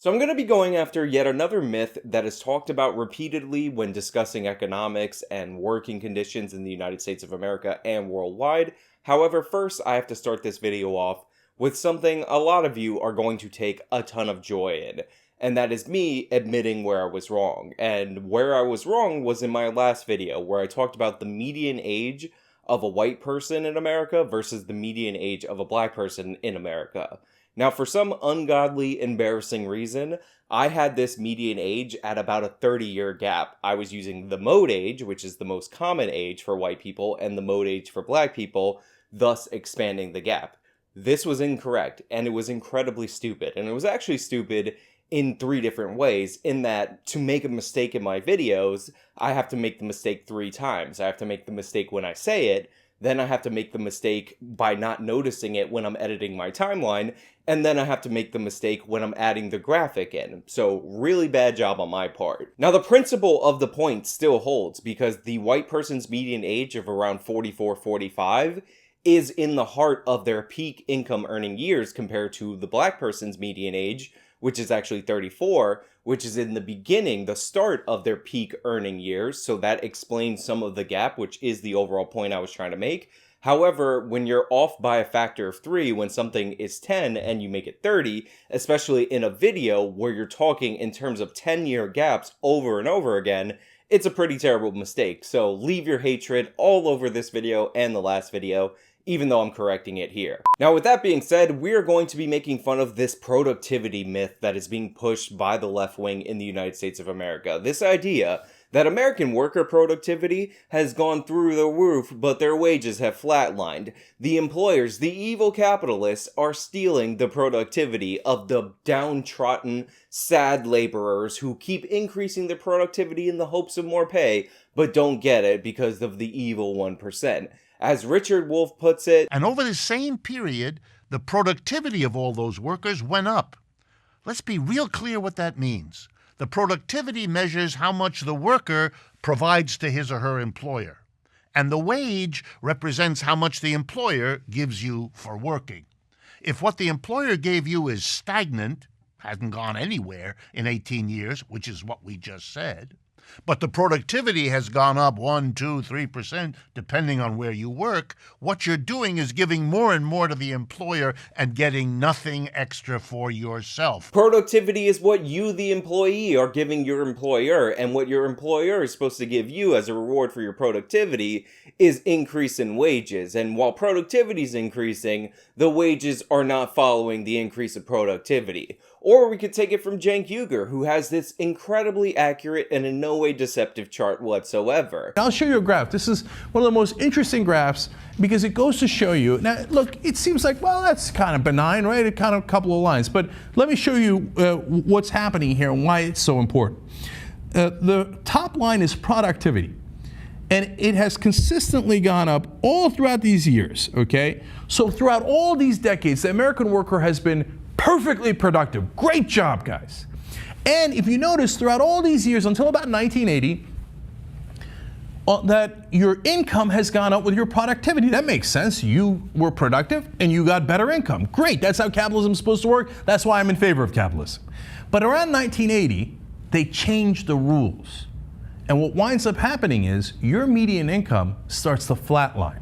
So I'm going to be going after yet another myth that is talked about repeatedly when discussing economics and working conditions in the United States of America and worldwide. However, first I have to start this video off with something a lot of you are going to take a ton of joy in, and that is me admitting where I was wrong. And where I was wrong was in my last video where I talked about the median age of a white person in America versus the median age of a black person in America. Now, for some ungodly, embarrassing reason, I had this median age at about a 30-year gap. I was using the mode age, which is the most common age for white people, and the mode age for black people, thus expanding the gap. This was incorrect, and it was incredibly stupid. And it was actually stupid in 3 different ways, in that to make a mistake in my videos, I have to make the mistake 3 times. I have to make the mistake when I say it, then I have to make the mistake by not noticing it when I'm editing my timeline, and then I have to make the mistake when I'm adding the graphic in. So really bad job on my part. Now the principle of the point still holds, because the white person's median age of around 44, 45 is in the heart of their peak income earning years compared to the black person's median age, which is actually 34, which is in the beginning, the start of their peak earning years. So that explains some of the gap, which is the overall point I was trying to make. However, when you're off by a factor of 3, when something is 10 and you make it 30, especially in a video where you're talking in terms of 10-year gaps over and over again, it's a pretty terrible mistake. So leave your hatred all over this video and the last video, even though I'm correcting it here. Now, with that being said, we are going to be making fun of this productivity myth that is being pushed by the left wing in the United States of America. This idea that American worker productivity has gone through the roof, but their wages have flatlined. The employers, the evil capitalists, are stealing the productivity of the downtrodden, sad laborers who keep increasing their productivity in the hopes of more pay, but don't get it because of the evil 1%. As Richard Wolff puts it, and over the same period, the productivity of all those workers went up. Let's be real clear what that means. The productivity measures how much the worker provides to his or her employer, and the wage represents how much the employer gives you for working. If what the employer gave you is stagnant, hasn't gone anywhere in 18 years, which is what we just said, but the productivity has gone up 1, 2, 3%, depending on where you work, what you're doing is giving more and more to the employer and getting nothing extra for yourself. Productivity is what you, the employee, are giving your employer, and what your employer is supposed to give you as a reward for your productivity is increase in wages. And while productivity is increasing, the wages are not following the increase of productivity. Or we could take it from Cenk Uygur, who has this incredibly accurate and in no way deceptive chart whatsoever. I'll show you a graph. This is one of the most interesting graphs because it goes to show you. Now, look, it seems like, well, that's kind of benign, right? A kind of couple of lines. But let me show you what's happening here and why it's so important. The top line is productivity. And it has consistently gone up all throughout these years, okay? So throughout all these decades, the American worker has been perfectly productive. Great job, guys. And if you notice, throughout all these years, until about 1980, that your income has gone up with your productivity. That makes sense. You were productive and you got better income. Great, that's how capitalism is supposed to work. That's why I'm in favor of capitalism. But around 1980, they changed the rules. And what winds up happening is your median income starts to flatline.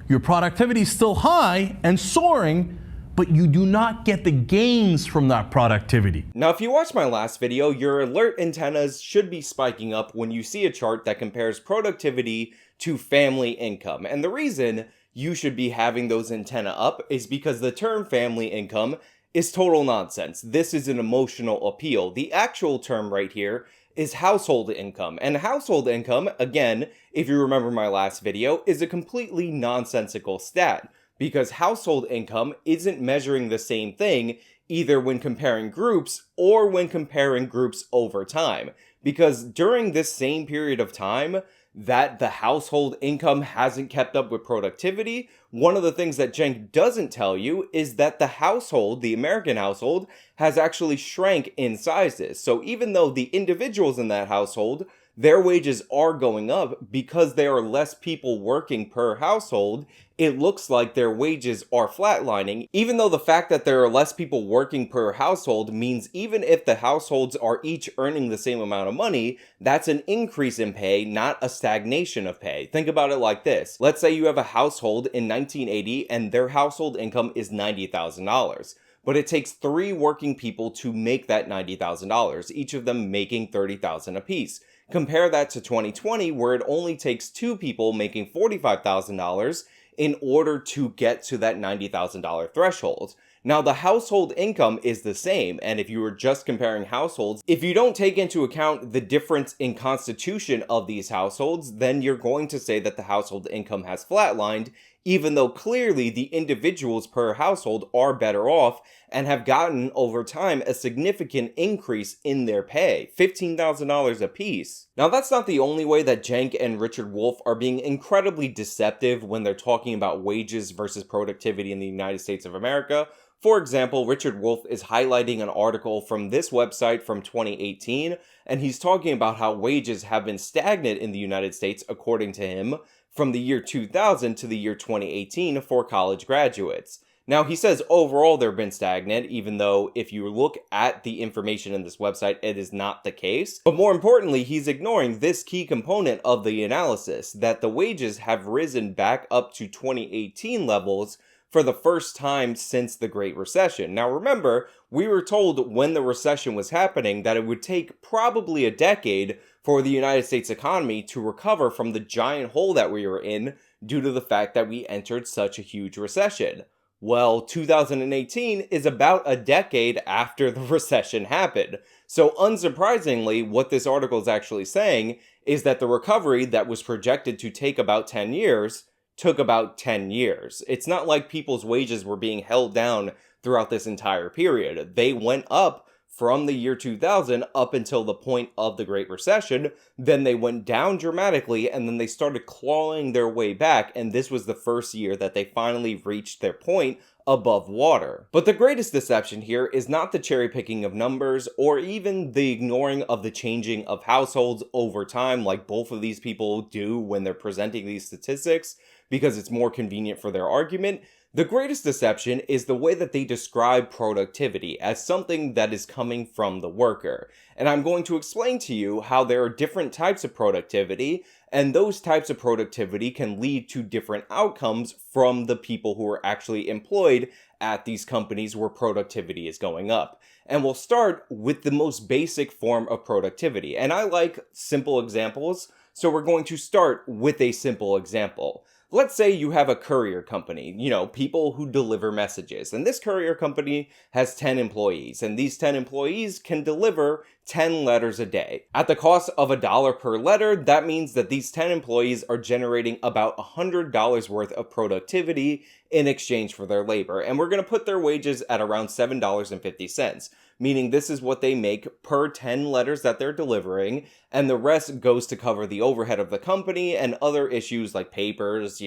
Your productivity is still high and soaring, but you do not get the gains from that productivity. Now, if you watched my last video, your alert antennas should be spiking up when you see a chart that compares productivity to family income. And the reason you should be having those antenna up is because the term family income is total nonsense. This is an emotional appeal. The actual term right here is household income. And household income, again, if you remember my last video, is a completely nonsensical stat, because household income isn't measuring the same thing either when comparing groups or when comparing groups over time. Because during this same period of time that the household income hasn't kept up with productivity, one of the things that Cenk doesn't tell you is that the household, the American household, has actually shrank in sizes. So even though the individuals in that household, their wages are going up because there are less people working per household. It looks like their wages are flatlining, even though the fact that there are less people working per household means even if the households are each earning the same amount of money, that's an increase in pay, not a stagnation of pay. Think about it like this. Let's say you have a household in 1980 and their household income is $90,000. But it takes 3 working people to make that $90,000, each of them making $30,000 apiece. Compare that to 2020, where it only takes 2 people making $45,000 in order to get to that $90,000 threshold. Now, the household income is the same, and if you were just comparing households, if you don't take into account the difference in constitution of these households, then you're going to say that the household income has flatlined, even though clearly the individuals per household are better off and have gotten over time a significant increase in their pay, $15,000 apiece. Now, that's not the only way that Cenk and Richard Wolff are being incredibly deceptive when they're talking about wages versus productivity in the United States of America. For example, Richard Wolff is highlighting an article from this website from 2018, and he's talking about how wages have been stagnant in the United States, according to him, from the year 2000 to the year 2018 for college graduates. Now, he says overall they've been stagnant, even though if you look at the information in this website, it is not the case. But more importantly, he's ignoring this key component of the analysis, that the wages have risen back up to 2018 levels for the first time since the Great Recession. Now remember, we were told when the recession was happening that it would take probably a decade for the United States economy to recover from the giant hole that we were in due to the fact that we entered such a huge recession. Well, 2018 is about a decade after the recession happened. So unsurprisingly, what this article is actually saying is that the recovery that was projected to take about 10 years took about 10 years. It's not like people's wages were being held down throughout this entire period. They went up from the year 2000 up until the point of the Great Recession. Then they went down dramatically, and then they started clawing their way back, and this was the first year that they finally reached their point above water. But the greatest deception here is not the cherry picking of numbers or even the ignoring of the changing of households over time like both of these people do when they're presenting these statistics because it's more convenient for their argument. The greatest deception is the way that they describe productivity as something that is coming from the worker. And I'm going to explain to you how there are different types of productivity, and those types of productivity can lead to different outcomes from the people who are actually employed at these companies where productivity is going up. And we'll start with the most basic form of productivity. And I like simple examples, so we're going to start with a simple example. Let's say you have a courier company, people who deliver messages, and this courier company has 10 employees, and these 10 employees can deliver 10 letters a day. At the cost of $1 per letter, that means that these 10 employees are generating about $100 worth of productivity in exchange for their labor, and we're going to put their wages at around $7.50, meaning this is what they make per 10 letters that they're delivering, and the rest goes to cover the overhead of the company and other issues like papers,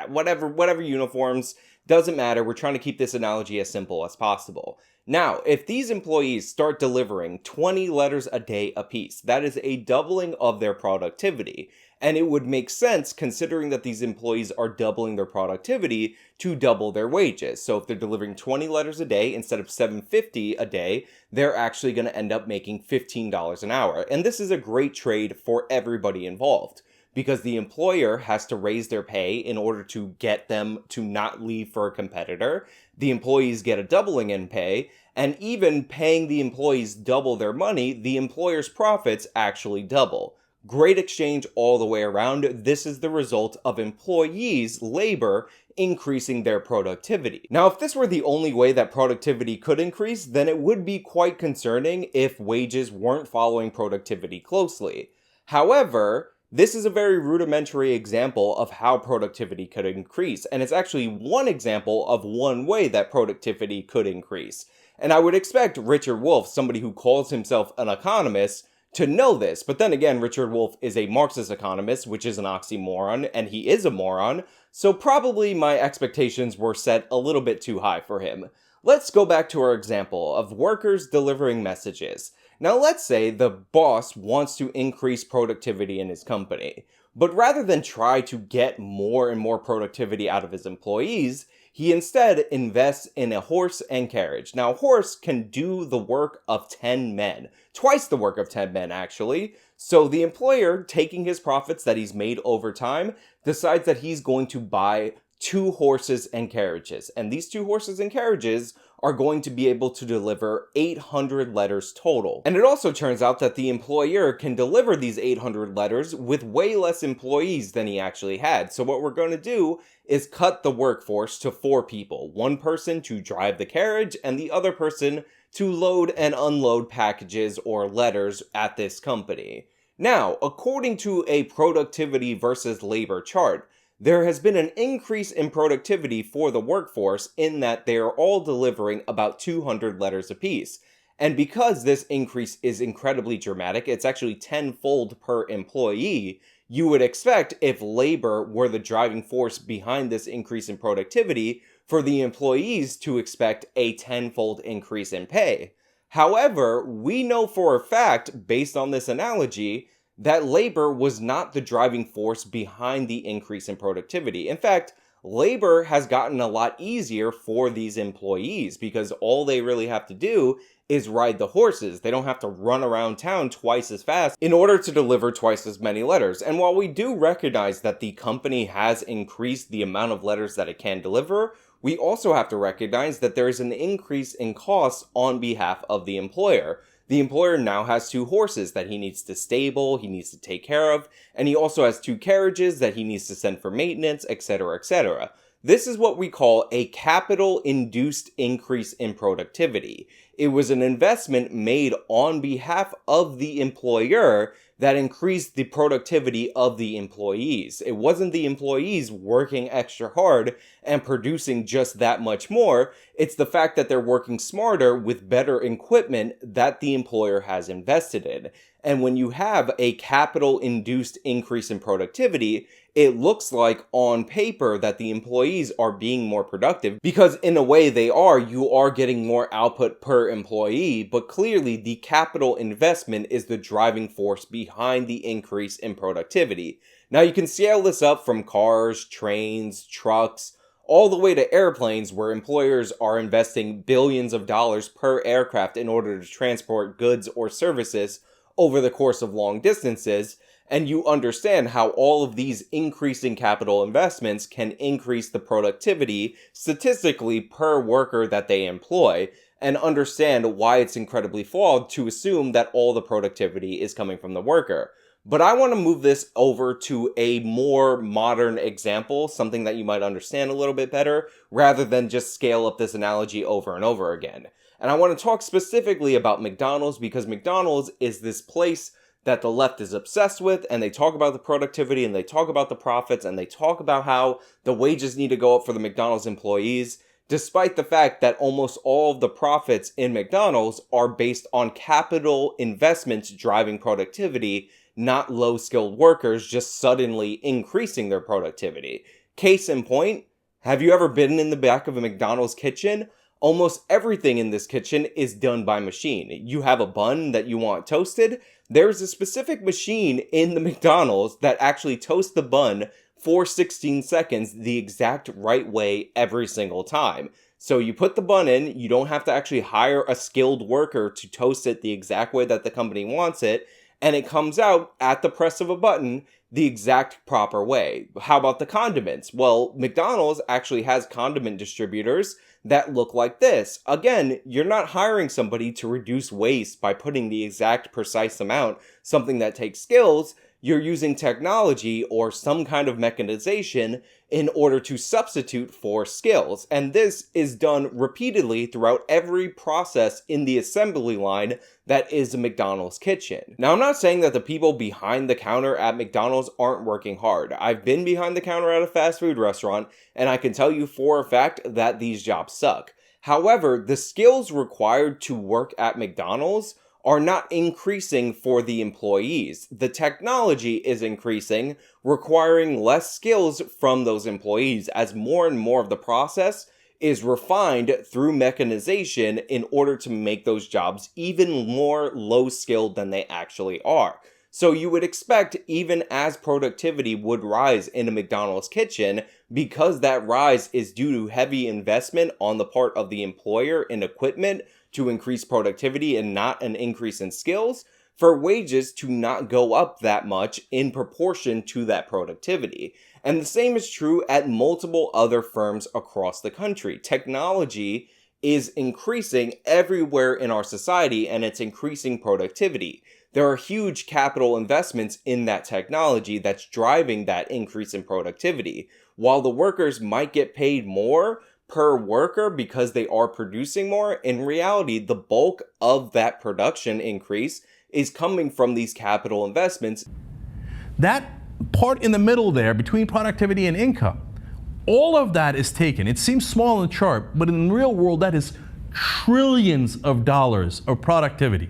whatever uniforms, doesn't matter. We're trying to keep this analogy as simple as possible. Now, if these employees start delivering 20 letters a day apiece, that is a doubling of their productivity. And it would make sense, considering that these employees are doubling their productivity, to double their wages. So if they're delivering 20 letters a day instead of $7.50 a day, they're actually going to end up making $15 an hour. And this is a great trade for everybody involved, because the employer has to raise their pay in order to get them to not leave for a competitor. The employees get a doubling in pay, and even paying the employees double their money, the employer's profits actually double. Great exchange all the way around. This is the result of employees' labor increasing their productivity. Now, if this were the only way that productivity could increase, then it would be quite concerning if wages weren't following productivity closely. However, this is a very rudimentary example of how productivity could increase, and it's actually one example of one way that productivity could increase. And I would expect Richard Wolff, somebody who calls himself an economist, to know this. But then again, Richard Wolff is a Marxist economist, which is an oxymoron, and he is a moron, so probably my expectations were set a little bit too high for him. Let's go back to our example of workers delivering messages. Now let's say the boss wants to increase productivity in his company, but rather than try to get more and more productivity out of his employees, he instead invests in a horse and carriage. Now a horse can do the work of 10 men, twice the work of 10 men actually. So the employer, taking his profits that he's made over time, decides that he's going to buy 2 horses and carriages. And these 2 horses and carriages are going to be able to deliver 800 letters total. And it also turns out that the employer can deliver these 800 letters with way less employees than he actually had. So what we're going to do is cut the workforce to 4 people. 1 person to drive the carriage and the other person to load and unload packages or letters at this company. Now, according to a productivity versus labor chart, there has been an increase in productivity for the workforce in that they are all delivering about 200 letters apiece. And because this increase is incredibly dramatic, it's actually tenfold per employee, you would expect, if labor were the driving force behind this increase in productivity, for the employees to expect a tenfold increase in pay. However, we know for a fact, based on this analogy, that labor was not the driving force behind the increase in productivity. In fact, labor has gotten a lot easier for these employees because all they really have to do is ride the horses. They don't have to run around town twice as fast in order to deliver twice as many letters. And while we do recognize that the company has increased the amount of letters that it can deliver, we also have to recognize that there is an increase in costs on behalf of the employer. The employer now has 2 horses that he needs to stable, he needs to take care of, and he also has 2 carriages that he needs to send for maintenance, etc., etc. This is what we call a capital-induced increase in productivity. It was an investment made on behalf of the employer that increased the productivity of the employees. It wasn't the employees working extra hard and producing just that much more. It's the fact that they're working smarter with better equipment that the employer has invested in. And when you have a capital-induced increase in productivity, it looks like on paper that the employees are being more productive because in a way they are. You are getting more output per employee, but clearly the capital investment is the driving force behind the increase in productivity. Now you can scale this up from cars, trains, trucks, all the way to airplanes where employers are investing billions of dollars per aircraft in order to transport goods or services over the course of long distances, and you understand how all of these increasing capital investments can increase the productivity statistically per worker that they employ, and understand why it's incredibly flawed to assume that all the productivity is coming from the worker. But I want to move this over to a more modern example, something that you might understand a little bit better, rather than just scale up this analogy over and over again. And I want to talk specifically about McDonald's because McDonald's is this place that the left is obsessed with, and they talk about the productivity and they talk about the profits and they talk about how the wages need to go up for the McDonald's employees, despite the fact that almost all of the profits in McDonald's are based on capital investments driving productivity, not low-skilled workers just suddenly increasing their productivity. Case in point, have you ever been in the back of a McDonald's kitchen? Almost everything in this kitchen is done by machine. You have a bun that you want toasted. There's a specific machine in the McDonald's that actually toasts the bun for 16 seconds the exact right way every single time. So you put the bun in, you don't have to actually hire a skilled worker to toast it the exact way that the company wants it, and it comes out at the press of a button the exact proper way. How about the condiments? Well, McDonald's actually has condiment distributors that look like this. Again, you're not hiring somebody to reduce waste by putting the exact precise amount, something that takes skills. You're using technology or some kind of mechanization in order to substitute for skills. And this is done repeatedly throughout every process in the assembly line that is a McDonald's kitchen. Now, I'm not saying that the people behind the counter at McDonald's aren't working hard. I've been behind the counter at a fast food restaurant, and I can tell you for a fact that these jobs suck. However, the skills required to work at McDonald's are not increasing for the employees. The technology is increasing, requiring less skills from those employees as more and more of the process is refined through mechanization in order to make those jobs even more low skilled than they actually are. So you would expect, even as productivity would rise in a McDonald's kitchen, because that rise is due to heavy investment on the part of the employer in equipment to increase productivity and not an increase in skills, for wages to not go up that much in proportion to that productivity. And the same is true at multiple other firms across the country. Technology is increasing everywhere in our society, and it's increasing productivity. There are huge capital investments in that technology that's driving that increase in productivity. While the workers might get paid more per worker because they are producing more, in reality, the bulk of that production increase is coming from these capital investments. That part in the middle there between productivity and income, all of that is taken. It seems small in the chart, but in the real world, that is trillions of dollars of productivity.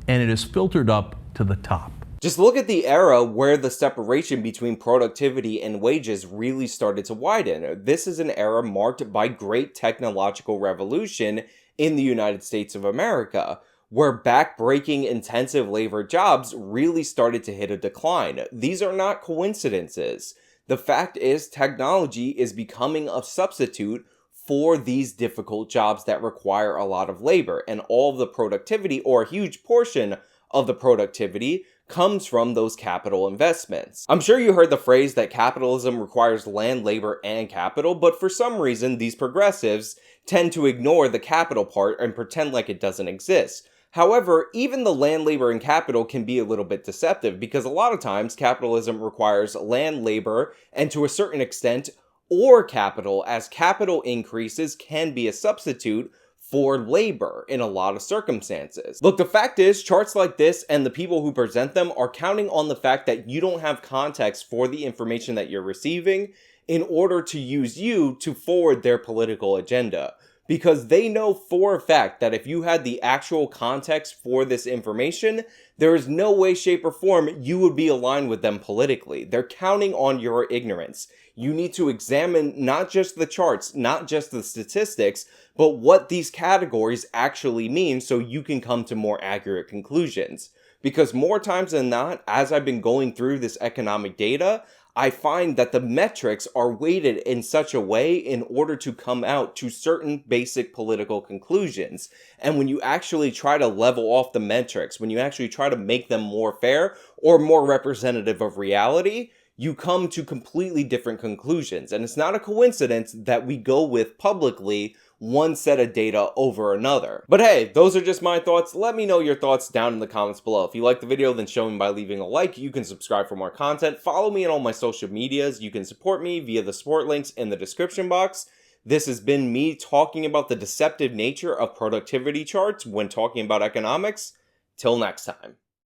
And it is filtered up to the top. Just look at the era where the separation between productivity and wages really started to widen. This is an era marked by great technological revolution in the United States of America, where back-breaking intensive labor jobs really started to hit a decline. These are not coincidences. The fact is, technology is becoming a substitute for these difficult jobs that require a lot of labor, and all of the productivity, or a huge portion of the productivity, comes from those capital investments. I'm sure you heard the phrase that capitalism requires land, labor, and capital, but for some reason, these progressives tend to ignore the capital part and pretend like it doesn't exist. However, even the land, labor, and capital can be a little bit deceptive, because a lot of times capitalism requires land, labor, and to a certain extent, or capital, as capital increases can be a substitute for labor in a lot of circumstances. Look, the fact is, charts like this and the people who present them are counting on the fact that you don't have context for the information that you're receiving in order to use you to forward their political agenda. Because they know for a fact that if you had the actual context for this information, there is no way, shape, or form you would be aligned with them politically. They're counting on your ignorance. You need to examine not just the charts, not just the statistics, but what these categories actually mean so you can come to more accurate conclusions. Because more times than not, as I've been going through this economic data, I find that the metrics are weighted in such a way in order to come out to certain basic political conclusions. And when you actually try to level off the metrics, when you actually try to make them more fair or more representative of reality, you come to completely different conclusions. And it's not a coincidence that we go with publicly one set of data over another. But hey, those are just my thoughts. Let me know your thoughts down in the comments below. If you like the video, then show me by leaving a like. You can subscribe for more content. Follow me on all my social medias. You can support me via the support links in the description box. This has been me talking about the deceptive nature of productivity charts when talking about economics. Till next time.